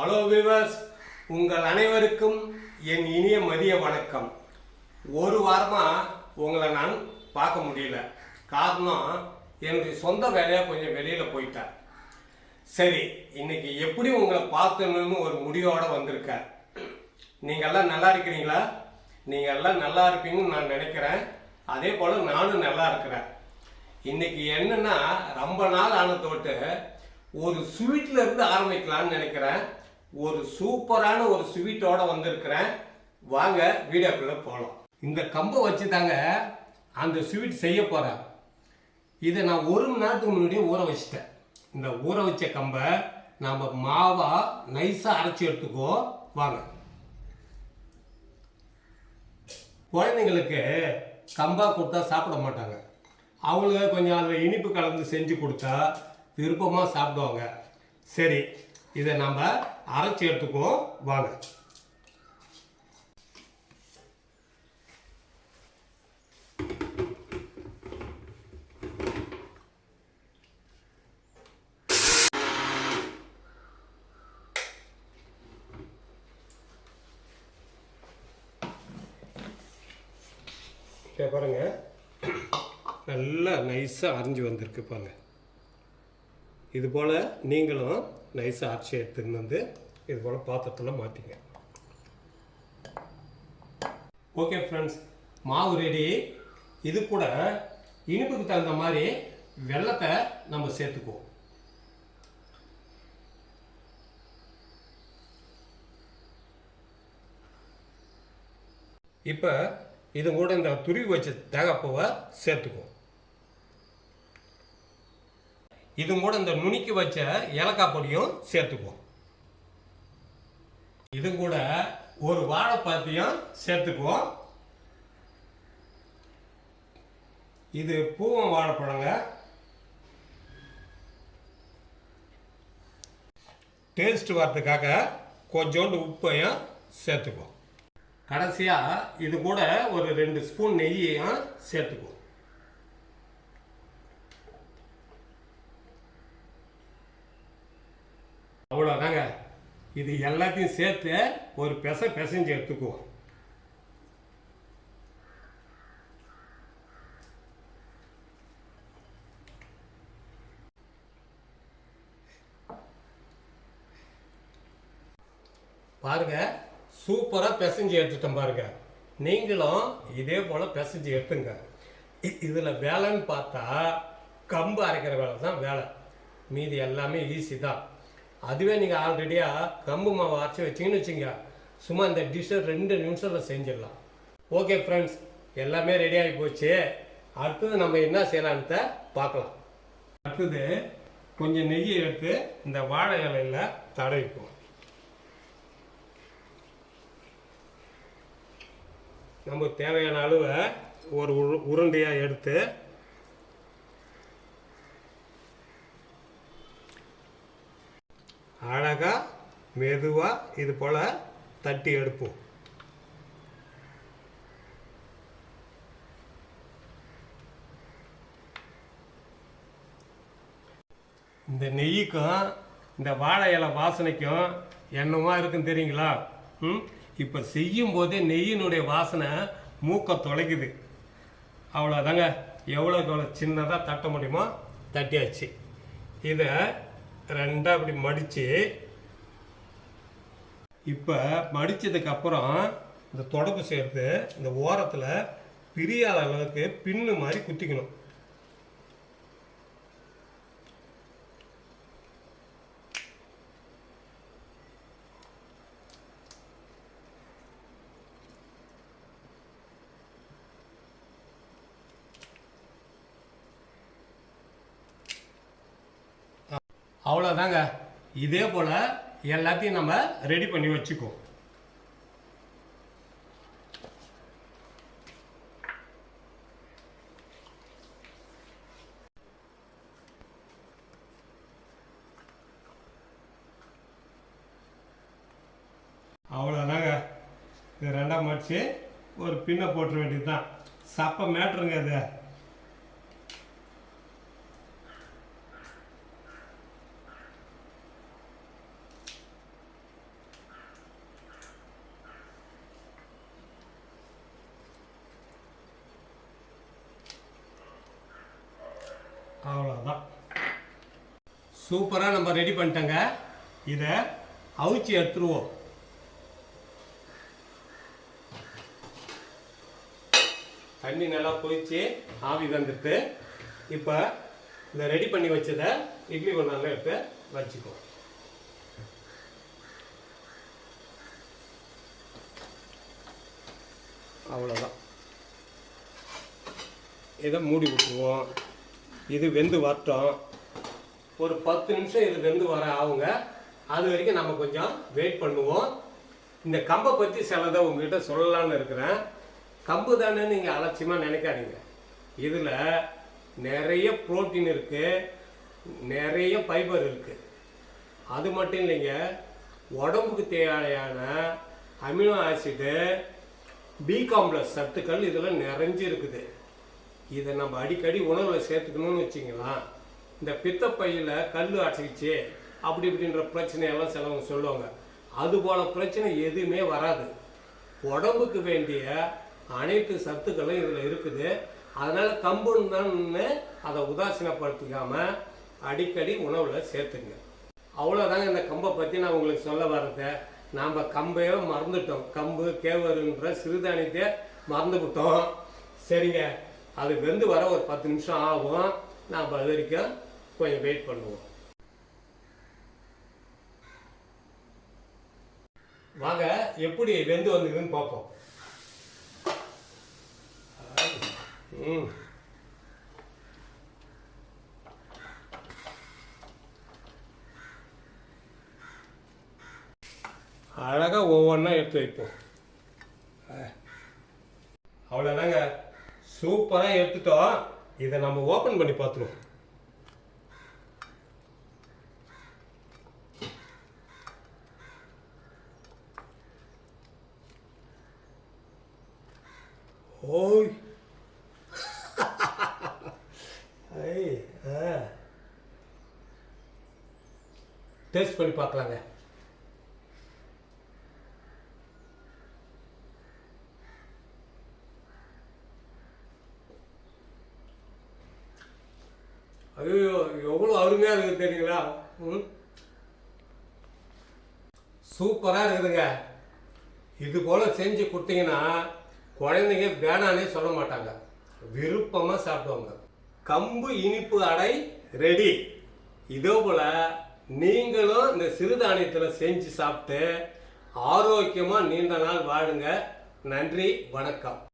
Hello viewers, உங்கள் அனைவருக்கும் என் இனிய மதிய வணக்கம். ஒரு வாரமாக உங்களை நான் பார்க்க முடியல. காரணம், என்னுடைய சொந்த வேலையாக கொஞ்சம் வெளியில் போயிட்டேன். சரி, இன்னைக்கு எப்படி உங்களை பார்த்தணும்னு ஒரு முடிவோடு வந்திருக்கேன். நீங்கள்லாம் நல்லா இருக்கிறீங்களா? நீங்கள் எல்லாம் நல்லா இருப்பீங்கன்னு நான் நினைக்கிறேன். அதே போல் நானும் நல்லா இருக்கிறேன். இன்னைக்கு என்னன்னா, ரொம்ப நாள் ஆனதோட்டு ஒரு ஸ்வீட்ல இருந்து ஆரம்பிக்கலாம்னு நினைக்கிறேன். ஒரு சூப்பரான ஒரு ஸ்வீட்டோட வந்திருக்கிறேன். வாங்க வீடியோக்குள்ள போகலாம். இந்த கம்பை வச்சு தாங்க அந்த ஸ்வீட் செய்ய போறேன். இதை நான் 1 மணி நேரத்துக்கு முன்னாடியே ஊற வச்சிட்டேன். இந்த ஊற வச்ச கம்பை நாம் மாவா நைஸாக அரைச்சி எடுத்துக்குவோம். வாங்க. குழந்தைங்களுக்கு கம்பா கொடுத்தா சாப்பிட மாட்டாங்க. அவங்களுக்கு கொஞ்சம் அதில் இனிப்பு கலந்து செஞ்சு கொடுத்தா விருப்பமாக சாப்பிடுவாங்க. சரி, இதை நம்ம அரைச்சி எடுத்துக்குவோம். வாங்க. பாருங்க, நல்லா நைஸாக அரைஞ்சி வந்திருக்கு பாருங்க. இது போல் நீங்களும் நைஸாக அரைச்சி எடுத்துன்னு வந்து இது போல் பாத்திரத்தில் மாற்றிங்க. ஓகே ஃப்ரெண்ட்ஸ், மாவு ரெடி. இது கூட இனிப்புக்கு தகுந்த மாதிரி வெல்லத்தை நம்ம சேர்த்துக்குவோம். இப்போ இது கூட இந்த துருவி வச்ச தேங்காய்ப்பூவை சேர்த்துக்குவோம். இது கூட இந்த நுணுக்கி வச்ச ஏலக்காய் பொடியும் சேர்த்துக்குவோம். இது கூட ஒரு வாழைப்பழத்தையும் சேர்த்துக்குவோம். இது பூவம் வாழைப்பழங்க. டேஸ்ட் வரதுக்காக கொஞ்சோண்டு உப்பையும் சேர்த்துக்குவோம். கடைசியாக இது கூட ஒரு 2 ஸ்பூன் நெய்யையும் சேர்த்துக்குவோம். அவ்வளோதாங்க. இது எல்லாத்தையும் சேர்த்து ஒரு பிசைஞ்சு எடுத்துக்குவோம். பாருங்க, சூப்பராக பிசைஞ்சு எடுத்துட்டோம் பாருங்க. நீங்களும் இதே போல் பிசைஞ்சு எடுத்துங்க. இதில் வேலைன்னு பார்த்தா கம்பு அரைக்கிற வேலை தான் வேலை. மீதி எல்லாமே ஈஸி தான். அதுவே நீங்கள் ஆல்ரெடியாக கம்பு மாவு அரைச்சி வச்சிங்கன்னு வச்சுங்க, சும்மா இந்த டிஷ்ஷை 2 நிமிஷத்தில் செஞ்சிடலாம். ஓகே ஃப்ரெண்ட்ஸ், எல்லாமே ரெடி ஆகி போச்சு. அடுத்தது நம்ம என்ன செய்யலான்ட்டு பார்க்கலாம். அடுத்தது கொஞ்சம் நெய்யை எடுத்து இந்த வாழை இலையில் தடவிப்போம். நம்ம தேவையான அளவை ஒரு உருண்டையாக எடுத்து அழகாக மெதுவாக இது போல் தட்டி எடுப்போம். இந்த நெய்யுக்கும் இந்த வாழை இலை வாசனைக்கும் என்னமா இருக்குன்னு தெரியுங்களா? இப்போ செய்யும் போதே நெய்யினுடைய வாசனை மூக்க தொலைக்குது. அவ்வளோதாங்க. எவ்வளோக்கு எவ்வளோ சின்னதாக தட்ட முடியுமோ தட்டியாச்சு. இதை 2 அப்படி மடித்து, இப்போ மடித்ததுக்கப்புறம் இந்த தொடப்பு சேர்த்து இந்த ஓரத்தில் பிரியாத அளவுக்கு பின்னு மாதிரி குத்திக்கணும். அவ்வளோதாங்க. இதே போல் எல்லாத்தையும் நம்ம ரெடி பண்ணி வச்சுக்குவோம். அவ்வளோதாங்க. இது 2ஆக மடித்து ஒரு பின்னை போட்டுற வேண்டியது தான். சப்ப மேட்ருங்க இது. அவ்வளோதான். சூப்பராக நம்ம ரெடி பண்ணிட்டோங்க. இதை அவிச்சு எடுத்துருவோம். தண்ணி நல்லா கொதிச்சு ஆவி வந்துட்டு இப்போ இந்த ரெடி பண்ணி வச்சதை இட்லி குண்டானில் எடுத்து வச்சுக்கோ. அவ்வளோதான். இதை மூடி விட்டுருவோம். இது வெந்து வரட்டும். ஒரு 10 நிமிஷம் இது வெந்து வர ஆகுங்க. அது வரைக்கும் நம்ம கொஞ்சம் வெயிட் பண்ணுவோம். இந்த கம்பை பற்றி சிலதை உங்ககிட்ட சொல்லலான்னு இருக்கிறேன். கம்பு தானே நீங்கள் அலட்சியமாக நினைக்காதீங்க. இதில் நிறைய புரோட்டீன் இருக்குது, நிறைய ஃபைபர் இருக்குது. அது மட்டும் இல்லைங்க, உடம்புக்கு தேவையான அமினோ ஆசிடு, பி காம்ப்ளெக்ஸ் சத்துக்கள் இதில் நிறைஞ்சு இருக்குது. இதை நம்ம அடிக்கடி உணவில் சேர்த்துக்கணும்னு வச்சிங்களா, இந்த பித்தப்பையில் கல் அடைச்சிச்சு அப்படி இப்படின்ற பிரச்சனையெல்லாம் சிலவங்க சொல்லுவாங்க. அதுபோல் பிரச்சனை எதுவுமே வராது. உடம்புக்கு வேண்டிய அனைத்து சத்துக்களும் இதில் இருக்குது. அதனால் கம்புன்னு அதை உதாசீனப்படுத்திக்காமல் அடிக்கடி உணவில் சேர்த்துங்க. அவ்வளோதாங்க இந்த கம்பை பற்றி நான் உங்களுக்கு சொல்ல வர்றத. நாம் கம்பையோ மறந்துட்டோம். கம்பு கேவருன்ற சிறுதானியத்தை மறந்துவிட்டோம். சரிங்க, அது வெந்து வர ஒரு 10 நிமிஷம் ஆகும். நாம் அது வரைக்கும் கொஞ்சம் வெயிட் பண்ணுவோம். வாங்க எப்படி வெந்து வந்ததுன்னு பார்ப்போம். அழகாக ஒவ்வொன்றா எடுத்து வைப்போம். அவ்வளோதாங்க, சூப்பராக எடுத்துட்டோம். இதை நம்ம ஓப்பன் பண்ணி பார்த்துருவோம். ஓய் டேஸ்ட் பண்ணி பார்க்கலாங்க. ஐயோ, எவ்வளோ அருமையாக இருக்குது தெரியுங்களா? சூப்பராக இருக்குதுங்க. இது போல் செஞ்சு கொடுத்தீங்கன்னா குழந்தைங்க வேணானே சொல்ல மாட்டாங்க, விருப்பமாக சாப்பிடுவாங்க. கம்பு இனிப்பு அடை ரெடி. இதே போல் நீங்களும் இந்த சிறுதானியத்தில் செஞ்சு சாப்பிட்டு ஆரோக்கியமாக நீண்ட நாள் வாழுங்க. நன்றி, வணக்கம்.